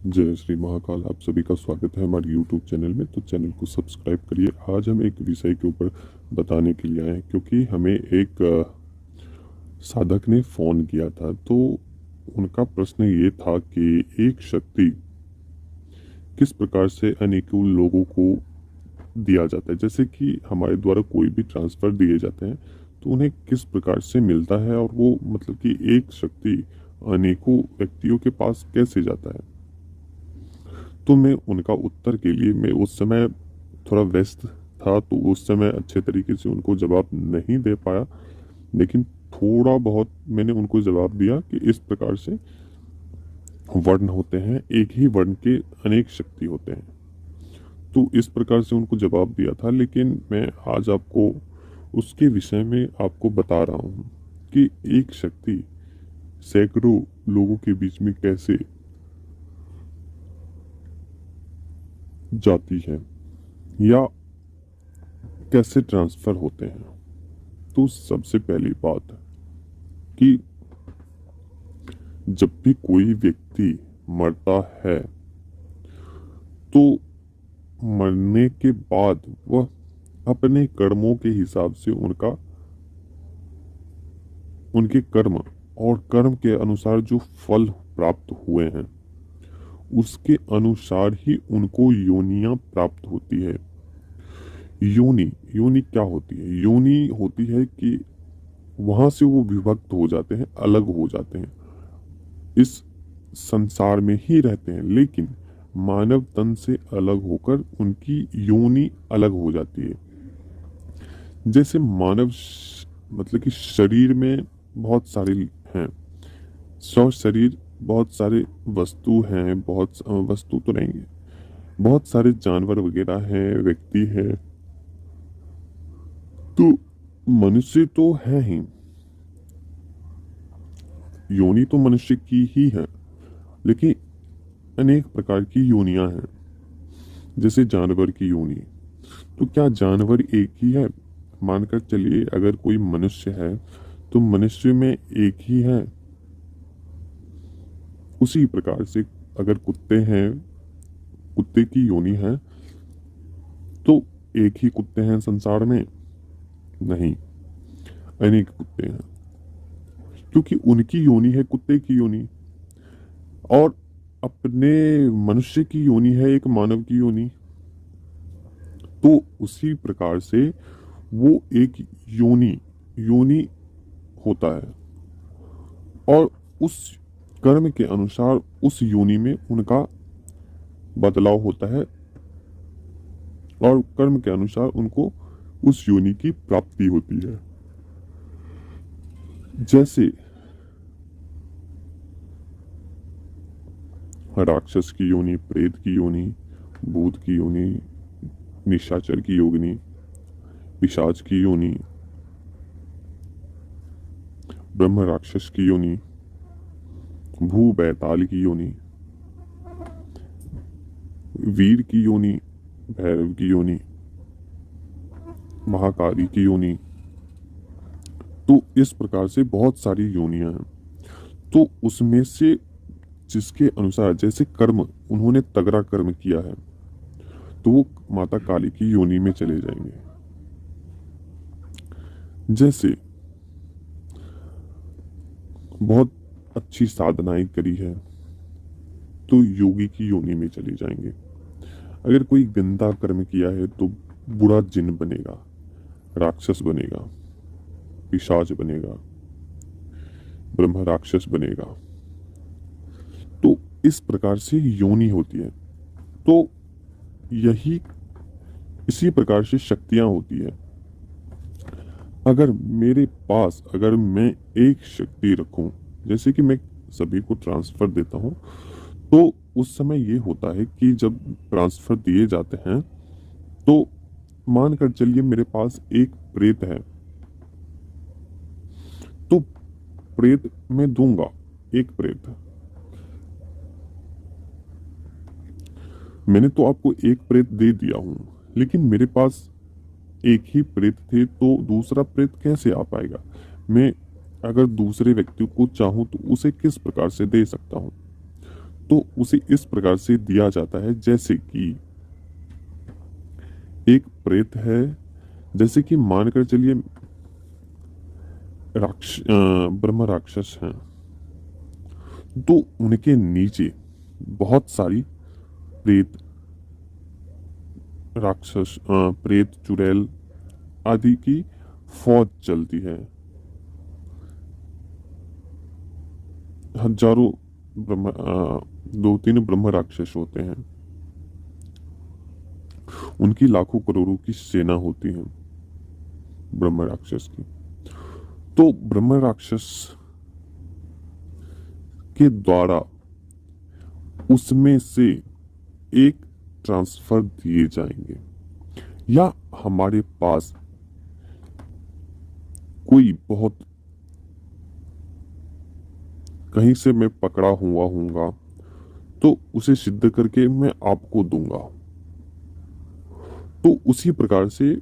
जय श्री महाकाल। आप सभी का स्वागत है हमारे यूट्यूब चैनल में। तो चैनल को सब्सक्राइब करिए। आज हम एक विषय के ऊपर बताने के लिए आए हैं, क्योंकि हमें एक साधक ने फ़ोन किया था। तो उनका प्रश्न ये था कि एक शक्ति किस प्रकार से अनेकों लोगों को दिया जाता है। जैसे कि हमारे द्वारा कोई भी ट्रांसफ़र दिए जाते हैं तो उन्हें किस प्रकार से मिलता है, और वो मतलब कि एक शक्ति अनेकों व्यक्तियों के पास कैसे जाता है। तो मैं उनका उत्तर के लिए, मैं उस समय थोड़ा व्यस्त था, तो उस समय अच्छे तरीके से उनको जवाब नहीं दे पाया, लेकिन थोड़ा बहुत मैंने उनको जवाब दिया कि इस प्रकार से वर्ण होते हैं, एक ही वर्ण के अनेक शक्ति होते हैं। तो इस प्रकार से उनको जवाब दिया था। लेकिन मैं आज आपको उसके विषय में आपको बता रहा हूँ कि एक शक्ति सैकड़ों लोगों के बीच में कैसे जाती है या कैसे ट्रांसफर होते हैं। तो सबसे पहली बात कि जब भी कोई व्यक्ति मरता है तो मरने के बाद वह अपने कर्मों के हिसाब से उनके कर्म और कर्म के अनुसार जो फल प्राप्त हुए हैं उसके अनुसार ही उनको योनियां प्राप्त होती है। योनि योनि क्या होती है? योनि होती है कि वहां से वो विभक्त हो जाते हैं, अलग हो जाते हैं, इस संसार में ही रहते हैं, लेकिन मानव तन से अलग होकर उनकी योनि अलग हो जाती है। जैसे मतलब कि शरीर में बहुत सारे हैं, 100 शरीर, बहुत सारे वस्तु हैं, वस्तु तो नहीं है, बहुत सारे जानवर वगैरह हैं, व्यक्ति हैं। तो मनुष्य तो है ही, योनि तो मनुष्य की ही है, लेकिन अनेक प्रकार की योनियां हैं। जैसे जानवर की योनि, तो क्या जानवर एक ही है? मानकर चलिए अगर कोई मनुष्य है तो मनुष्य में एक ही है। उसी प्रकार से अगर कुत्ते हैं, कुत्ते की योनि है, तो एक ही कुत्ते हैं संसार में? नहीं, अनेक कुत्ते हैं, क्योंकि उनकी योनि है कुत्ते की योनि, और अपने मनुष्य की योनि है एक मानव की योनि। तो उसी प्रकार से वो एक योनि योनि होता है, और उस कर्म के अनुसार उस योनि में उनका बदलाव होता है, और कर्म के अनुसार उनको उस योनि की प्राप्ति होती है। जैसे राक्षस की योनि, प्रेत की योनि, भूत की योनि, निशाचर की योनि, पिशाच की योनि, ब्रह्म राक्षस की योनि, भू बैताल की योनि, वीर की योनि, भैरव की योनि, महाकाली की योनि। तो इस प्रकार से बहुत सारी योनियां हैं। तो उसमें से जिसके अनुसार, जैसे कर्म, उन्होंने तगड़ा कर्म किया है तो वो माता काली की योनि में चले जाएंगे। जैसे बहुत अच्छी साधनाएं करी है तो योगी की योनि में चले जाएंगे। अगर कोई गंदा कर्म किया है तो बुरा जिन बनेगा, राक्षस बनेगा, पिशाच बनेगा, ब्रह्म राक्षस बनेगा। तो इस प्रकार से योनि होती है। तो यही इसी प्रकार से शक्तियां होती है। अगर मेरे पास, अगर मैं एक शक्ति रखूं, जैसे कि मैं सभी को ट्रांसफर देता हूं, तो उस समय ये होता है कि जब ट्रांसफर दिए जाते हैं तो मानकर चलिए मेरे पास एक प्रेत है, तो प्रेत मैं दूंगा, एक प्रेत। मैंने तो आपको एक प्रेत दे दिया हूं, लेकिन मेरे पास एक ही प्रेत थे, तो दूसरा प्रेत कैसे आ पाएगा? मैं अगर दूसरे व्यक्ति को चाहूं तो उसे किस प्रकार से दे सकता हूं? तो उसे इस प्रकार से दिया जाता है जैसे कि एक प्रेत है, जैसे कि मानकर चलिए ब्रह्म राक्षस हैं, तो उनके नीचे बहुत सारी प्रेत राक्षस प्रेत चुड़ैल आदि की फौज चलती है। हजारों दो तीन ब्रह्म राक्षस होते हैं, उनकी लाखों करोड़ों की सेना होती है ब्रह्म राक्षस की। तो ब्रह्म राक्षस के द्वारा उसमें से एक ट्रांसफर दिए जाएंगे, या हमारे पास कोई बहुत कहीं से मैं पकड़ा हुआ हूँगा तो उसे सिद्ध करके मैं आपको दूंगा। तो उसी प्रकार से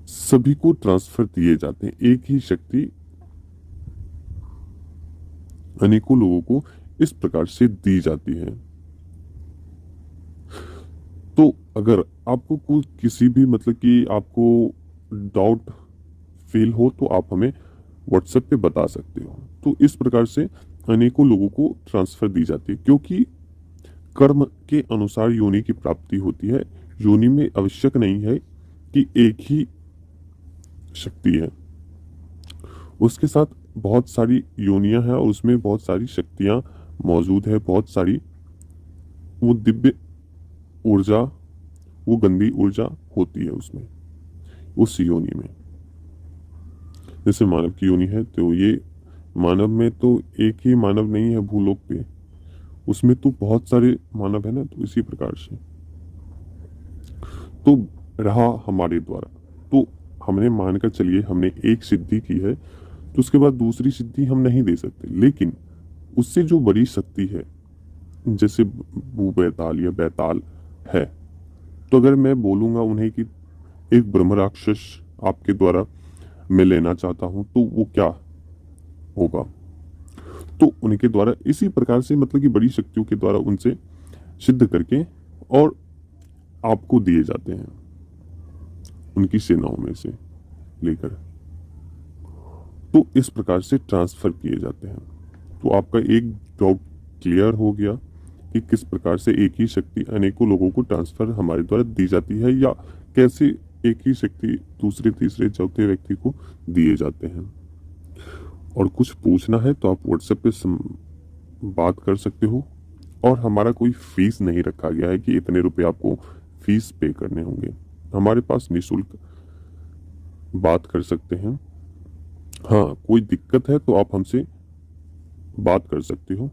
सभी को ट्रांसफर दिए जाते हैं, एक ही शक्ति अनेकों लोगों को इस प्रकार से दी जाती है। तो अगर आपको कोई किसी भी मतलब कि आपको डाउट फील हो तो आप हमें व्हाट्सएप पे बता सकते हो। तो इस प्रकार से अनेकों लोगों को ट्रांसफर दी जाती है, क्योंकि कर्म के अनुसार योनि की प्राप्ति होती है। योनि में आवश्यक नहीं है कि एक ही शक्ति है, उसके साथ बहुत सारी योनियां हैं और उसमें बहुत सारी शक्तियां मौजूद है, बहुत सारी वो दिव्य ऊर्जा, वो गंदी ऊर्जा होती है उसमें, उस योनि में। जैसे मानव की योनि है तो ये मानव में तो एक ही मानव नहीं है भूलोक पे, उसमें तो बहुत सारे मानव है ना। तो इसी प्रकार से तो रहा हमारे द्वारा, तो हमने मानकर चलिए हमने एक सिद्धि की है, तो उसके बाद दूसरी सिद्धि हम नहीं दे सकते। लेकिन उससे जो बड़ी शक्ति है, जैसे भू बैताल या बैताल है, तो अगर मैं बोलूंगा उन्हें कि एक ब्रह्म राक्षस आपके द्वारा मैं लेना चाहता हूं, तो वो क्या होगा? तो उनके द्वारा इसी प्रकार से मतलब कि बड़ी शक्तियों के द्वारा उनसे सिद्ध करके और आपको दिए जाते हैं, उनकी सेनाओं में से लेकर। तो इस प्रकार से ट्रांसफर किए जाते हैं। तो आपका एक डाउट क्लियर हो गया कि किस प्रकार से एक ही शक्ति अनेकों लोगों को ट्रांसफर हमारे द्वारा दी जाती है, या कैसे एक ही शक्ति दूसरे तीसरे चौथे व्यक्ति को दिए जाते हैं। और कुछ पूछना है तो आप व्हाट्सएप पे बात कर सकते हो, और हमारा कोई फीस नहीं रखा गया है कि इतने रुपए आपको फीस पे करने होंगे। हमारे पास निःशुल्क बात कर सकते हैं। हाँ, कोई दिक्कत है तो आप हमसे बात कर सकते हो।